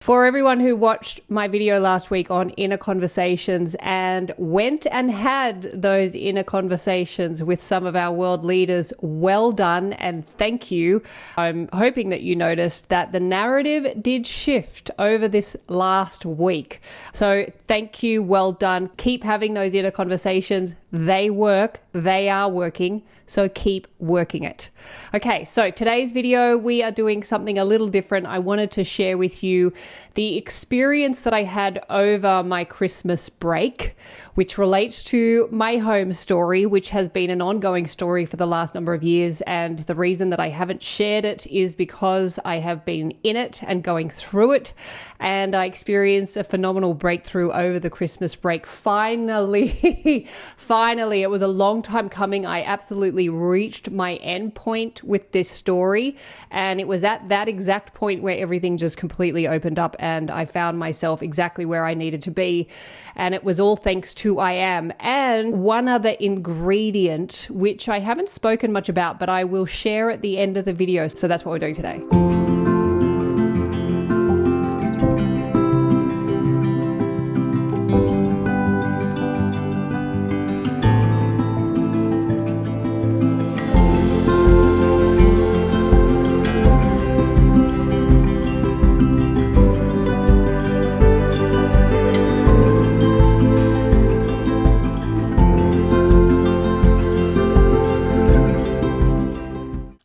For everyone who watched my video last week on inner conversations and went and had those inner conversations with some of our world leaders, well done and thank you. I'm hoping that you noticed that the narrative did shift over this last week. So thank you, well done. Keep having those inner conversations. They work, they are working. So keep working it. Okay, so today's video, we are doing something a little different. I wanted to share with you the experience that I had over my Christmas break, which relates to my home story, which has been an ongoing story for the last number of years. And the reason that I haven't shared it is because I have been in it and going through it. And I experienced a phenomenal breakthrough over the Christmas break. Finally, finally, it was a long time coming. I absolutely reached my end point with this story, and it was at that exact point where everything just completely opened up and I found myself exactly where I needed to be, and it was all thanks to I Am. And one other ingredient which I haven't spoken much about, but I will share at the end of the video. So that's what we're doing today.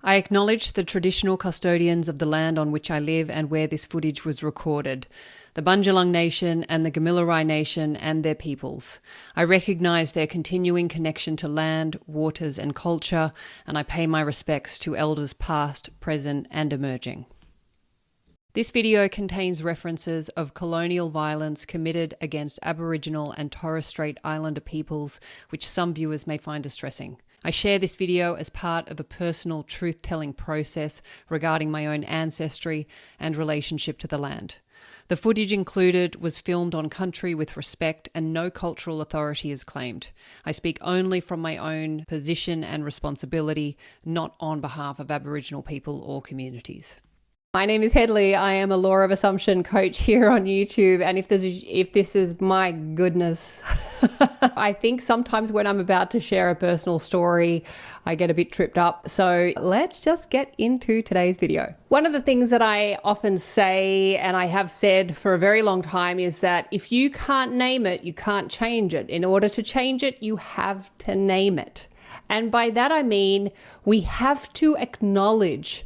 I acknowledge the traditional custodians of the land on which I live and where this footage was recorded, the Bundjalung Nation and the Gamilaroi Nation and their peoples. I recognise their continuing connection to land, waters and culture, and I pay my respects to elders past, present and emerging. This video contains references of colonial violence committed against Aboriginal and Torres Strait Islander peoples, which some viewers may find distressing. I share this video as part of a personal truth-telling process regarding my own ancestry and relationship to the land. The footage included was filmed on country with respect and no cultural authority is claimed. I speak only from my own position and responsibility, not on behalf of Aboriginal people or communities. My name is Hedley. I am a Law of Assumption coach here on YouTube. And if this is my goodness, I think sometimes when I'm about to share a personal story, I get a bit tripped up. So let's just get into today's video. One of the things that I often say, and I have said for a very long time, is that if you can't name it, you can't change it. In order to change it, you have to name it. And by that I mean we have to acknowledge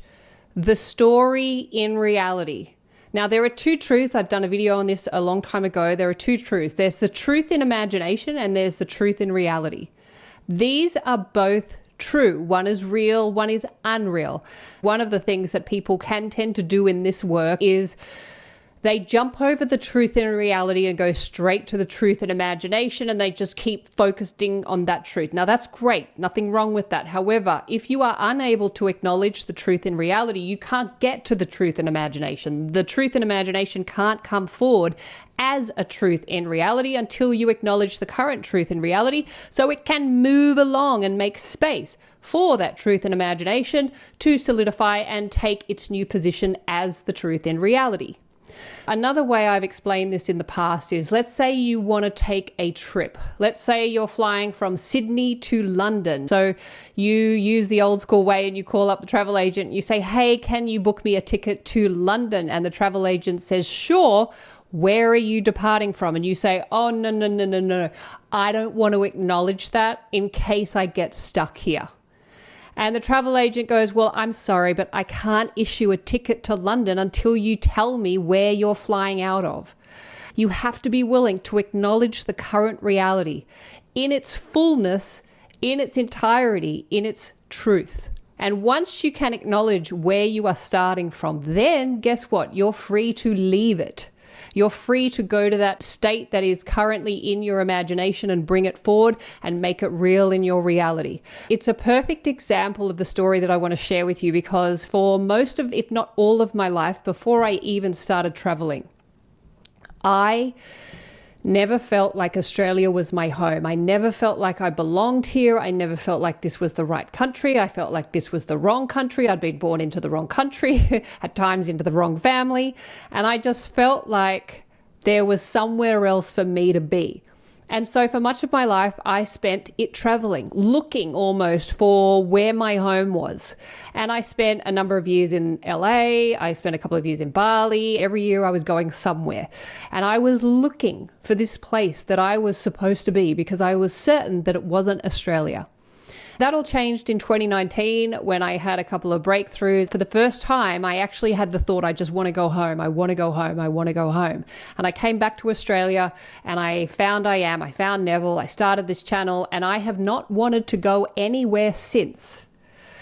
the story in reality. Now, there are two truths. I've done a video on this a long time ago. There are two truths. There's the truth in imagination and there's the truth in reality. These are both true. One is real, one is unreal. One of the things that people can tend to do in this work is they jump over the truth in reality and go straight to the truth in imagination, and they just keep focusing on that truth. Now, that's great. Nothing wrong with that. However, if you are unable to acknowledge the truth in reality, you can't get to the truth in imagination. The truth in imagination can't come forward as a truth in reality until you acknowledge the current truth in reality, so it can move along and make space for that truth in imagination to solidify and take its new position as the truth in reality. Another way I've explained this in the past is, let's say you want to take a trip. Let's say you're flying from Sydney to London. So you use the old school way and you call up the travel agent and you say, hey, can you book me a ticket to London? And the travel agent says, sure. Where are you departing from? And you say, oh, no. I don't want to acknowledge that in case I get stuck here. And the travel agent goes, well, I'm sorry, but I can't issue a ticket to London until you tell me where you're flying out of. You have to be willing to acknowledge the current reality in its fullness, in its entirety, in its truth. And once you can acknowledge where you are starting from, then guess what? You're free to leave it. You're free to go to that state that is currently in your imagination and bring it forward and make it real in your reality. It's a perfect example of the story that I want to share with you, because for most of, if not all of my life, before I even started traveling, I never felt like Australia was my home. I never felt like I belonged here. I never felt like this was the right country. I felt like this was the wrong country. I'd been born into the wrong country, at times into the wrong family. And I just felt like there was somewhere else for me to be. And so for much of my life, I spent it traveling, looking almost for where my home was. And I spent a number of years in LA. I spent a couple of years in Bali. Every year I was going somewhere. And I was looking for this place that I was supposed to be because I was certain that it wasn't Australia. That all changed in 2019 when I had a couple of breakthroughs. For the first time, I actually had the thought, I just want to go home. I want to go home. I want to go home. And I came back to Australia and I found I found Neville. I started this channel and I have not wanted to go anywhere since.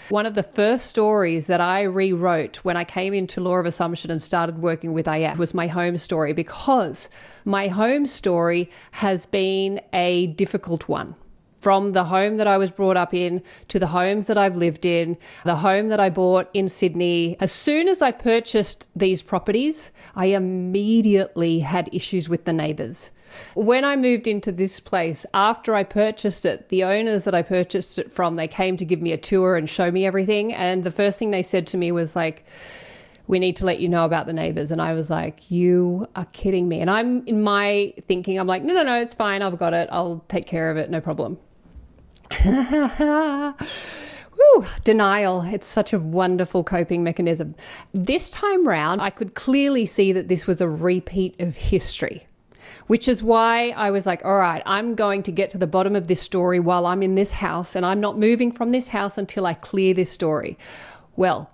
One of the first stories that I rewrote when I came into Law of Assumption and started working with I Am was my home story, because my home story has been a difficult one. From the home that I was brought up in to the homes that I've lived in, the home that I bought in Sydney. As soon as I purchased these properties, I immediately had issues with the neighbours. When I moved into this place, after I purchased it, the owners that I purchased it from, they came to give me a tour and show me everything. And the first thing they said to me was like, we need to let you know about the neighbours. And I was like, you are kidding me. And I'm in my thinking, I'm like, no, it's fine. I've got it. I'll take care of it. No problem. Woo, denial. It's such a wonderful coping mechanism. This time round, I could clearly see that this was a repeat of history, which is why I was like, all right, I'm going to get to the bottom of this story while I'm in this house, and I'm not moving from this house until I clear this story. Well,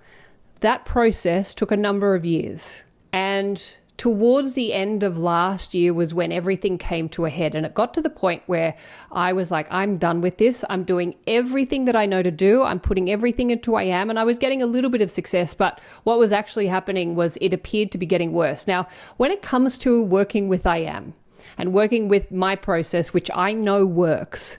that process took a number of years, and towards the end of last year was when everything came to a head, and it got to the point where I was like, I'm done with this. I'm doing everything that I know to do. I'm putting everything into I Am, and I was getting a little bit of success, but what was actually happening was it appeared to be getting worse. Now, when it comes to working with I Am and working with my process, which I know works,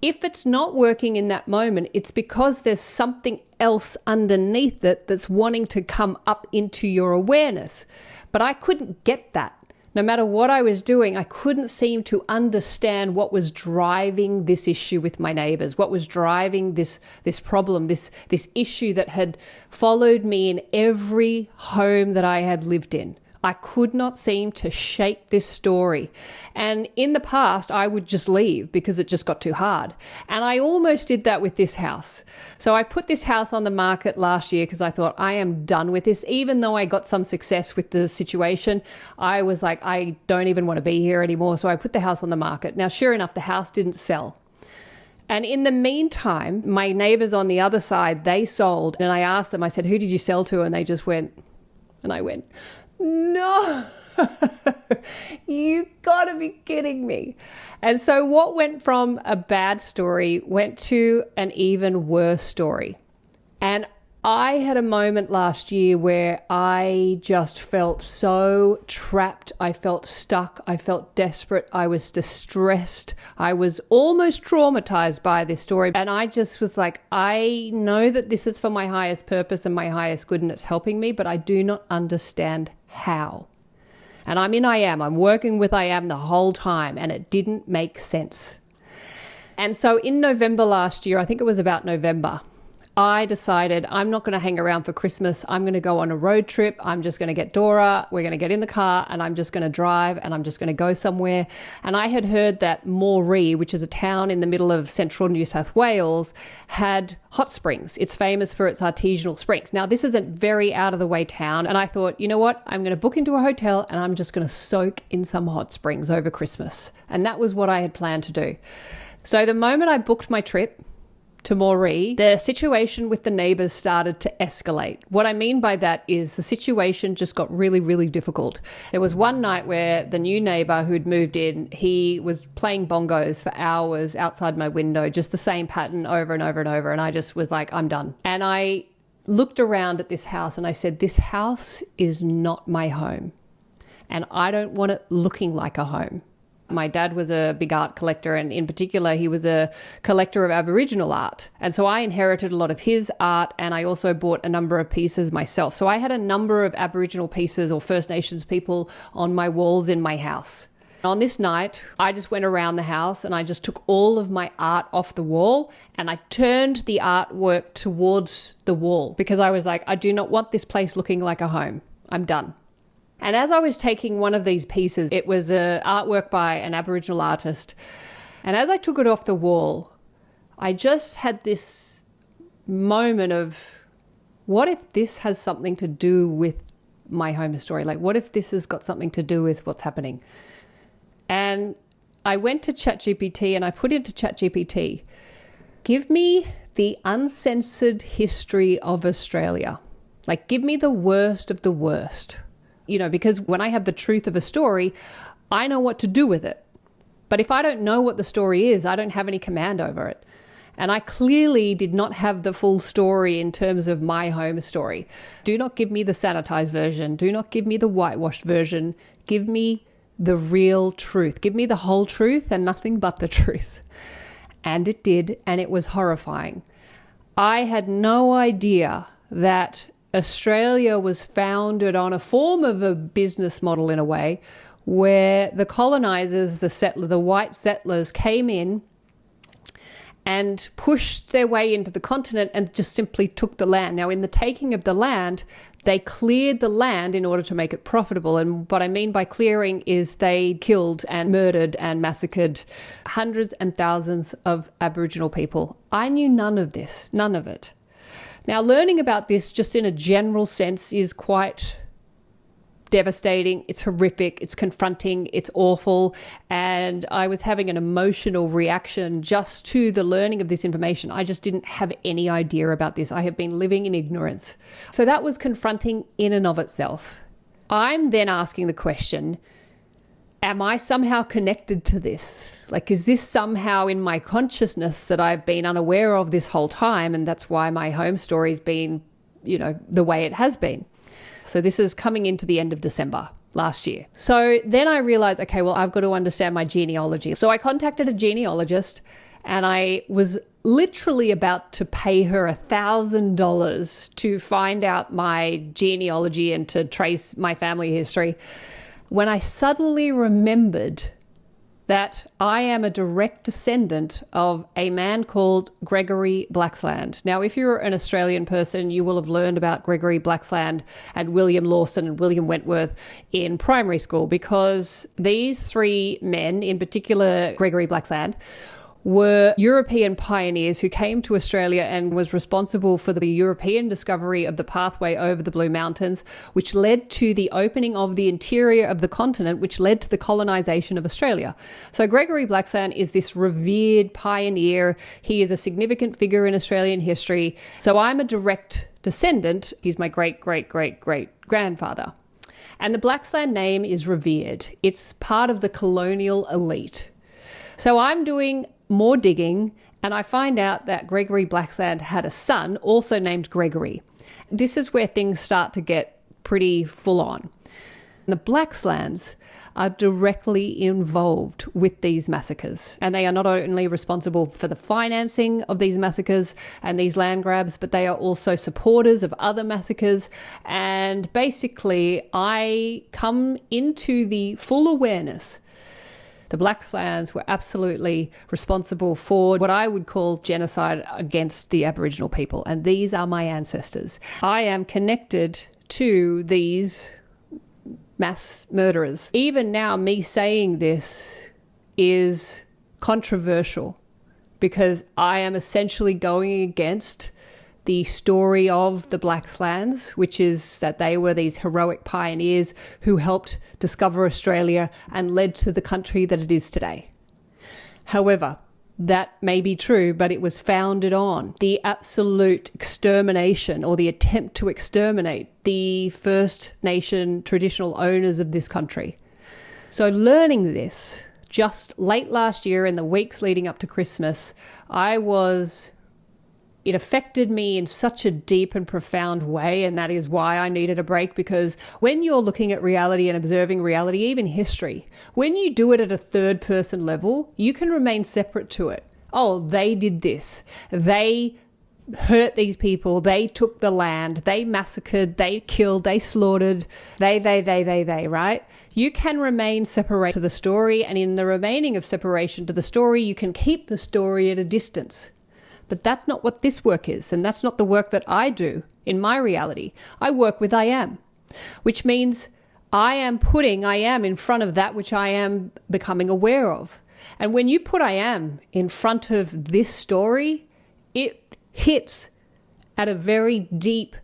if it's not working in that moment, it's because there's something else underneath it that's wanting to come up into your awareness. But I couldn't get that. No matter what I was doing, I couldn't seem to understand what was driving this issue with my neighbors, what was driving this problem, this issue that had followed me in every home that I had lived in. I could not seem to shape this story. And in the past, I would just leave because it just got too hard. And I almost did that with this house. So I put this house on the market last year because I thought, I am done with this. Even though I got some success with the situation, I was like, I don't even want to be here anymore. So I put the house on the market. Now, sure enough, the house didn't sell. And in the meantime, my neighbors on the other side, they sold. And I asked them, I said, who did you sell to? And they just went, and I went, no, you gotta be kidding me. And so what went from a bad story went to an even worse story. And I had a moment last year where I just felt so trapped. I felt stuck. I felt desperate. I was distressed. I was almost traumatized by this story. And I just was like, I know that this is for my highest purpose and my highest good and it's helping me, but I do not understand how. And I'm in I Am. I'm working with I Am the whole time and it didn't make sense. And so in November last year, I think it was about November, I decided I'm not going to hang around for Christmas. I'm going to go on a road trip. I'm just going to get Dora. We're going to get in the car and I'm just going to drive and I'm just going to go somewhere. And I had heard that Moree, which is a town in the middle of central New South Wales, had hot springs. It's famous for its artisanal springs. Now, this is a very out of the way town. And I thought, you know what? I'm going to book into a hotel and I'm just going to soak in some hot springs over Christmas. And that was what I had planned to do. So the moment I booked my trip to Moree, the situation with the neighbours started to escalate. What I mean by that is the situation just got really, really difficult. There was one night where the new neighbour who'd moved in, he was playing bongos for hours outside my window, just the same pattern over and over and over. And I just was like, I'm done. And I looked around at this house and I said, this house is not my home. And I don't want it looking like a home. My dad was a big art collector, and in particular, he was a collector of Aboriginal art. And so I inherited a lot of his art, and I also bought a number of pieces myself. So I had a number of Aboriginal pieces or First Nations people on my walls in my house. On this night, I just went around the house and I just took all of my art off the wall and I turned the artwork towards the wall because I was like, I do not want this place looking like a home. I'm done. And as I was taking one of these pieces, it was an artwork by an Aboriginal artist. And as I took it off the wall, I just had this moment of, what if this has something to do with my home story? Like, what if this has got something to do with what's happening? And I went to ChatGPT and I put into ChatGPT, give me the uncensored history of Australia. Like, give me the worst of the worst. You know, because when I have the truth of a story, I know what to do with it. But if I don't know what the story is, I don't have any command over it. And I clearly did not have the full story in terms of my home story. Do not give me the sanitized version. Do not give me the whitewashed version. Give me the real truth. Give me the whole truth and nothing but the truth. And it did, and it was horrifying. I had no idea that Australia was founded on a form of a business model in a way where the colonizers, the white settlers came in and pushed their way into the continent and just simply took the land. Now, in the taking of the land, they cleared the land in order to make it profitable. And what I mean by clearing is they killed and murdered and massacred hundreds and thousands of Aboriginal people. I knew none of this, none of it. Now, learning about this just in a general sense is quite devastating. It's horrific. It's confronting. It's awful. And I was having an emotional reaction just to the learning of this information. I just didn't have any idea about this. I have been living in ignorance. So that was confronting in and of itself. I'm then asking the question, am I somehow connected to this? Like, is this somehow in my consciousness that I've been unaware of this whole time? And that's why my home story's been, you know, the way it has been. So this is coming into the end of December last year. So then I realized, okay, well, I've got to understand my genealogy. So I contacted a genealogist and I was literally about to pay her $1,000 to find out my genealogy and to trace my family history when I suddenly remembered that I am a direct descendant of a man called Gregory Blaxland. Now, if you're an Australian person, you will have learned about Gregory Blaxland and William Lawson and William Wentworth in primary school, because these three men, in particular Gregory Blaxland, were European pioneers who came to Australia and was responsible for the European discovery of the pathway over the Blue Mountains, which led to the opening of the interior of the continent, which led to the colonization of Australia. So Gregory Blaxland is this revered pioneer. He is a significant figure in Australian history. So I'm a direct descendant. He's my great-great-great-great-grandfather. And the Blaxland name is revered. It's part of the colonial elite. So I'm doing more digging, and I find out that Gregory Blaxland had a son also named Gregory. This is where things start to get pretty full on. The Blaxlands are directly involved with these massacres, and they are not only responsible for the financing of these massacres and these land grabs, but they are also supporters of other massacres. And basically, I come into the full awareness the Blaxlands were absolutely responsible for what I would call genocide against the Aboriginal people. And these are my ancestors. I am connected to these mass murderers. Even now, me saying this is controversial because I am essentially going against the story of the Blaxlands, which is that they were these heroic pioneers who helped discover Australia and led to the country that it is today. However, that may be true, but it was founded on the absolute extermination or the attempt to exterminate the First Nation traditional owners of this country. So learning this just late last year in the weeks leading up to Christmas, it affected me in such a deep and profound way, and that is why I needed a break, because when you're looking at reality and observing reality, even history, when you do it at a third person level, you can remain separate to it. Oh, they did this. They hurt these people, they took the land, they massacred, they killed, they slaughtered, they, right? You can remain separate to the story, and in the remaining of separation to the story, you can keep the story at a distance. But that's not what this work is, and that's not the work that I do in my reality. I work with I am, which means I am putting I am in front of that which I am becoming aware of. And when you put I am in front of this story, it hits at a very deep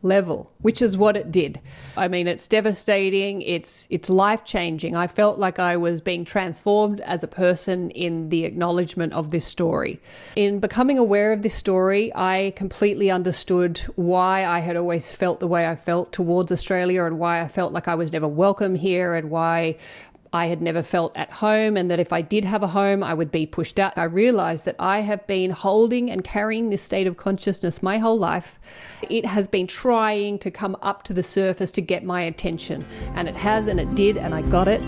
level, which is what it did. I mean, it's devastating. It's life-changing. I felt like I was being transformed as a person in the acknowledgement of this story. In becoming aware of this story, I completely understood why I had always felt the way I felt towards Australia, and why I felt like I was never welcome here, and why I had never felt at home, and that if I did have a home, I would be pushed out. I realized that I have been holding and carrying this state of consciousness my whole life. It has been trying to come up to the surface to get my attention, and it has, and it did, and I got it.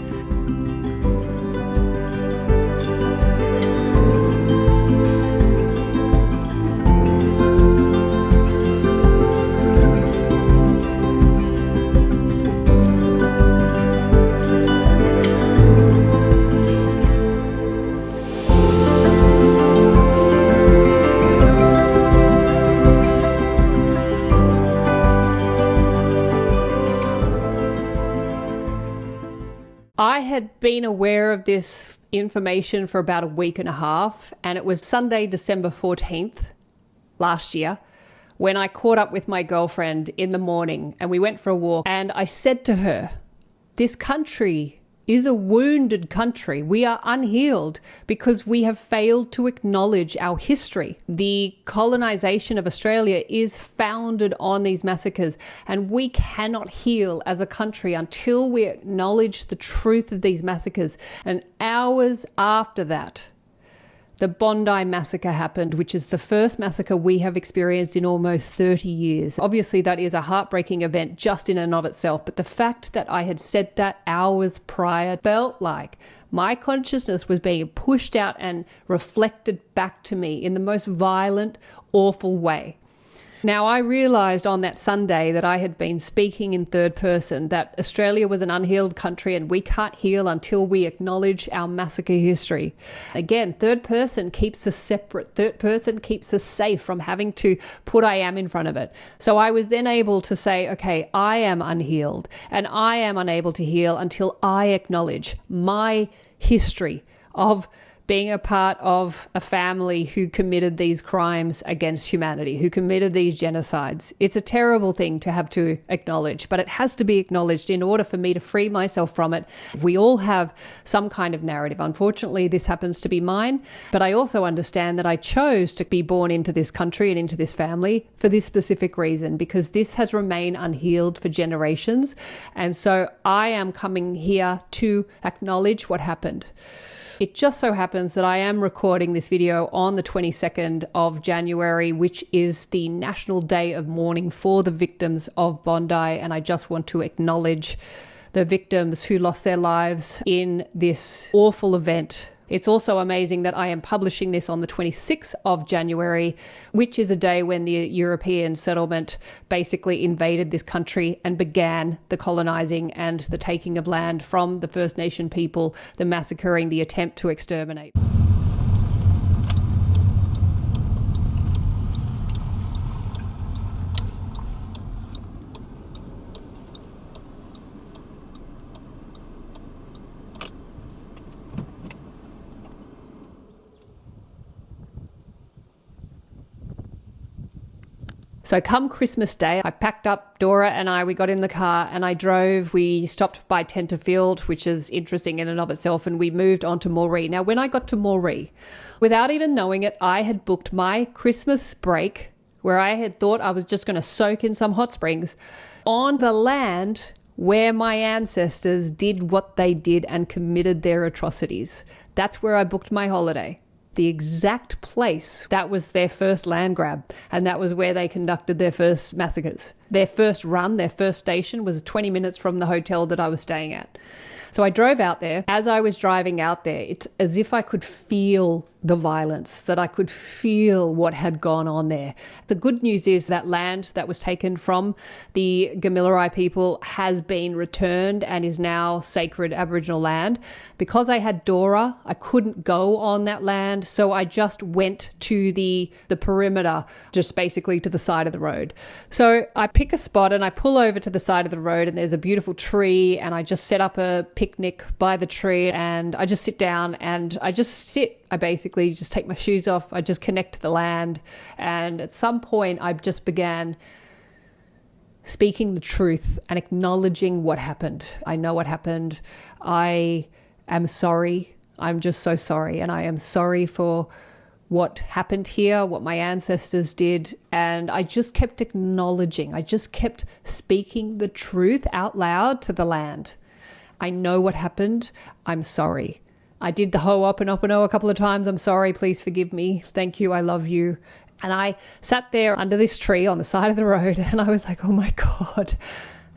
I had been aware of this information for about a week and a half, and it was Sunday, December 14th last year, when I caught up with my girlfriend in the morning and we went for a walk, and I said to her, this country is a wounded country. We are unhealed because we have failed to acknowledge our history. The colonization of Australia is founded on these massacres, and we cannot heal as a country until we acknowledge the truth of these massacres. And hours after that, the Bondi massacre happened, which is the first massacre we have experienced in almost 30 years. Obviously, that is a heartbreaking event just in and of itself, but the fact that I had said that hours prior felt like my consciousness was being pushed out and reflected back to me in the most violent, awful way. Now, I realised on that Sunday that I had been speaking in third person, that Australia was an unhealed country and we can't heal until we acknowledge our massacre history. Again, third person keeps us separate. Third person keeps us safe from having to put I am in front of it. So I was then able to say, okay, I am unhealed and I am unable to heal until I acknowledge my history of being a part of a family who committed these crimes against humanity, who committed these genocides. It's a terrible thing to have to acknowledge, but it has to be acknowledged in order for me to free myself from it. We all have some kind of narrative. Unfortunately, this happens to be mine, but I also understand that I chose to be born into this country and into this family for this specific reason, because this has remained unhealed for generations. And so I am coming here to acknowledge what happened. It just so happens that I am recording this video on the 22nd of January, which is the National Day of Mourning for the victims of Bondi, and I just want to acknowledge the victims who lost their lives in this awful event. It's also amazing that I am publishing this on the 26th of January, which is the day when the European settlement basically invaded this country and began the colonizing and the taking of land from the First Nation people, the massacring, the attempt to exterminate. So come Christmas Day, I packed up, Dora and we got in the car and I drove. We stopped by Tenterfield, which is interesting in and of itself, and we moved on to Moree. Now, when I got to Moree, without even knowing it, I had booked my Christmas break where I had thought I was just going to soak in some hot springs on the land where my ancestors did what they did and committed their atrocities. That's where I booked my holiday. The exact place that was their first land grab, and that was where they conducted their first massacres. Their first run, their first station was 20 minutes from the hotel that I was staying at. So I drove out there. As I was driving out there, it's as if I could feel the violence, that I could feel what had gone on there. The good news is that land that was taken from the Gamilaroi people has been returned and is now sacred Aboriginal land. Because I had Dora, I couldn't go on that land, so I just went to the perimeter, just basically to the side of the road. So I pick a spot and I pull over to the side of the road, and there's a beautiful tree, and I just set up a picnic by the tree, and I just sit down and I just sit. I basically just take my shoes off. I just connect to the land. And at some point, I just began speaking the truth and acknowledging what happened. I know what happened. I am sorry. I'm just so sorry. And I am sorry for what happened here, what my ancestors did. And I just kept acknowledging. I just kept speaking the truth out loud to the land. I know what happened. I'm sorry. I did the ho'oponopono a couple of times. I'm sorry, please forgive me. Thank you, I love you. And I sat there under this tree on the side of the road, and I was like, oh my God,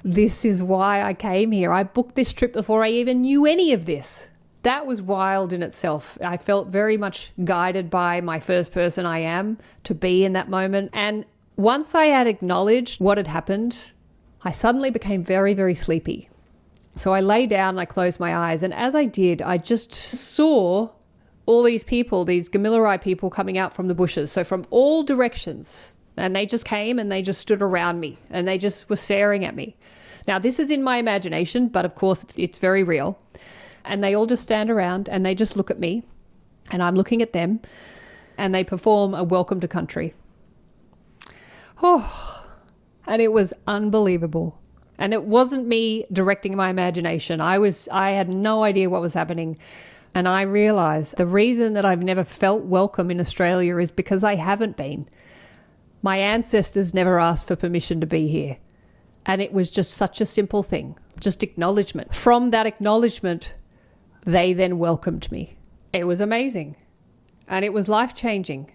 this is why I came here. I booked this trip before I even knew any of this. That was wild in itself. I felt very much guided by my first person I am to be in that moment. And once I had acknowledged what had happened, I suddenly became very, very sleepy. So I lay down and I closed my eyes. And as I did, I just saw all these people, these Gamilaroi people coming out from the bushes. So from all directions. And they just came and they just stood around me and they just were staring at me. Now, this is in my imagination, but of course it's very real. And they all just stand around and they just look at me and I'm looking at them and they perform a welcome to country. Oh, and it was unbelievable. And it wasn't me directing my imagination. I had no idea what was happening. And I realized the reason that I've never felt welcome in Australia is because I haven't been. My ancestors never asked for permission to be here. And it was just such a simple thing, just acknowledgement. From that acknowledgement, they then welcomed me. It was amazing. And it was life-changing.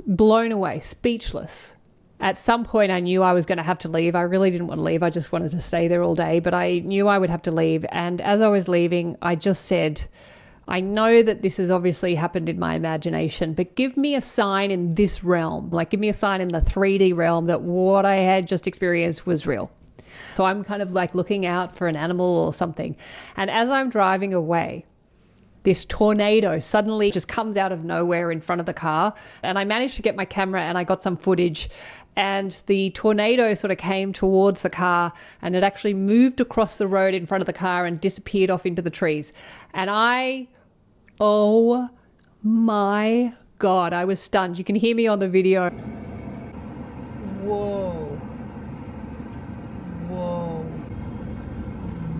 Blown away, speechless. At some point, I knew I was going to have to leave. I really didn't want to leave. I just wanted to stay there all day, but I knew I would have to leave. And as I was leaving, I just said, I know that this has obviously happened in my imagination, but give me a sign in this realm, like give me a sign in the 3D realm that what I had just experienced was real. So I'm kind of like looking out for an animal or something. And as I'm driving away, this tornado suddenly just comes out of nowhere in front of the car. And I managed to get my camera and I got some footage. And the tornado sort of came towards the car and it actually moved across the road in front of the car and disappeared off into the trees. And oh my God, I was stunned. You can hear me on the video. Whoa. Whoa.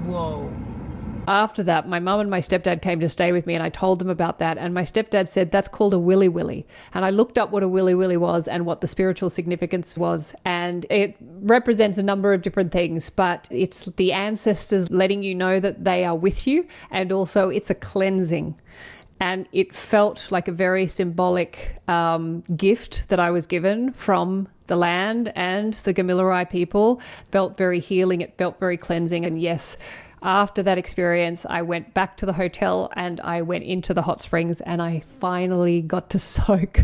Whoa. After that, my mum and my stepdad came to stay with me and I told them about that. And my stepdad said, that's called a willy willy. And I looked up what a willy willy was and what the spiritual significance was. And it represents a number of different things, but it's the ancestors letting you know that they are with you. And also it's a cleansing. And it felt like a very symbolic gift that I was given from the land and the Gamilaroi people. It felt very healing. It felt very cleansing. And yes, after that experience, I went back to the hotel and I went into the hot springs and I finally got to soak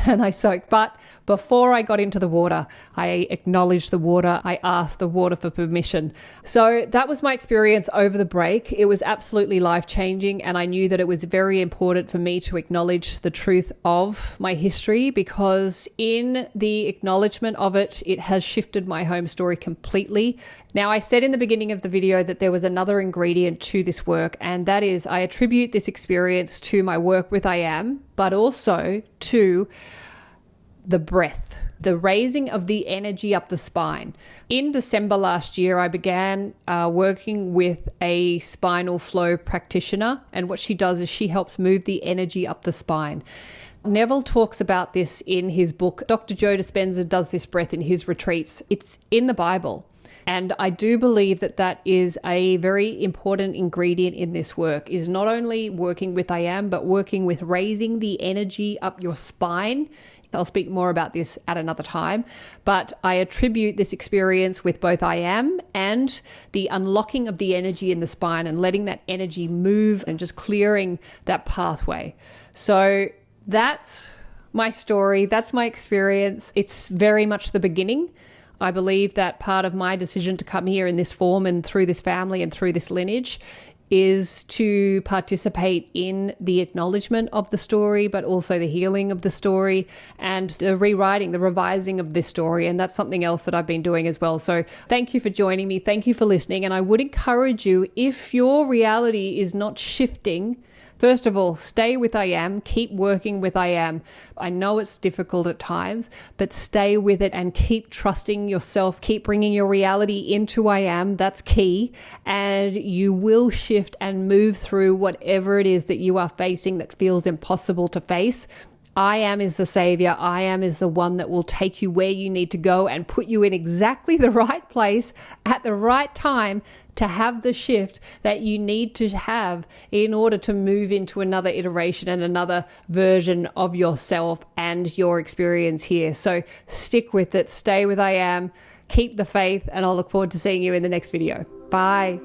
and I soaked. But before I got into the water, I acknowledged the water. I asked the water for permission. So that was my experience over the break. It was absolutely life-changing and I knew that it was very important for me to acknowledge the truth of my history because in the acknowledgement of it, it has shifted my home story completely. Now, I said in the beginning of the video that there was another ingredient to this work, and that is I attribute this experience to my work with I Am, but also to the breath, the raising of the energy up the spine. In December last year, I began working with a spinal flow practitioner, and what she does is she helps move the energy up the spine. Neville talks about this in his book. Dr. Joe Dispenza does this breath in his retreats. It's in the Bible. And I do believe that that is a very important ingredient in this work, is not only working with I Am, but working with raising the energy up your spine I'll speak more about this at another time, but I attribute this experience with both I am and the unlocking of the energy in the spine and letting that energy move and just clearing that pathway. So that's my story. That's my experience. It's very much the beginning. I believe that part of my decision to come here in this form and through this family and through this lineage is to participate in the acknowledgement of the story, but also the healing of the story and the rewriting, the revising of this story. And that's something else that I've been doing as well. So thank you for joining me. Thank you for listening. And I would encourage you, if your reality is not shifting, first of all, stay with I am, keep working with I am. I know it's difficult at times, but stay with it and keep trusting yourself. Keep bringing your reality into I am. That's key. And you will shift and move through whatever it is that you are facing that feels impossible to face. I am is the savior. I am is the one that will take you where you need to go and put you in exactly the right place at the right time to have the shift that you need to have in order to move into another iteration and another version of yourself and your experience here. So stick with it. Stay with I am. Keep the faith, and I'll look forward to seeing you in the next video. Bye.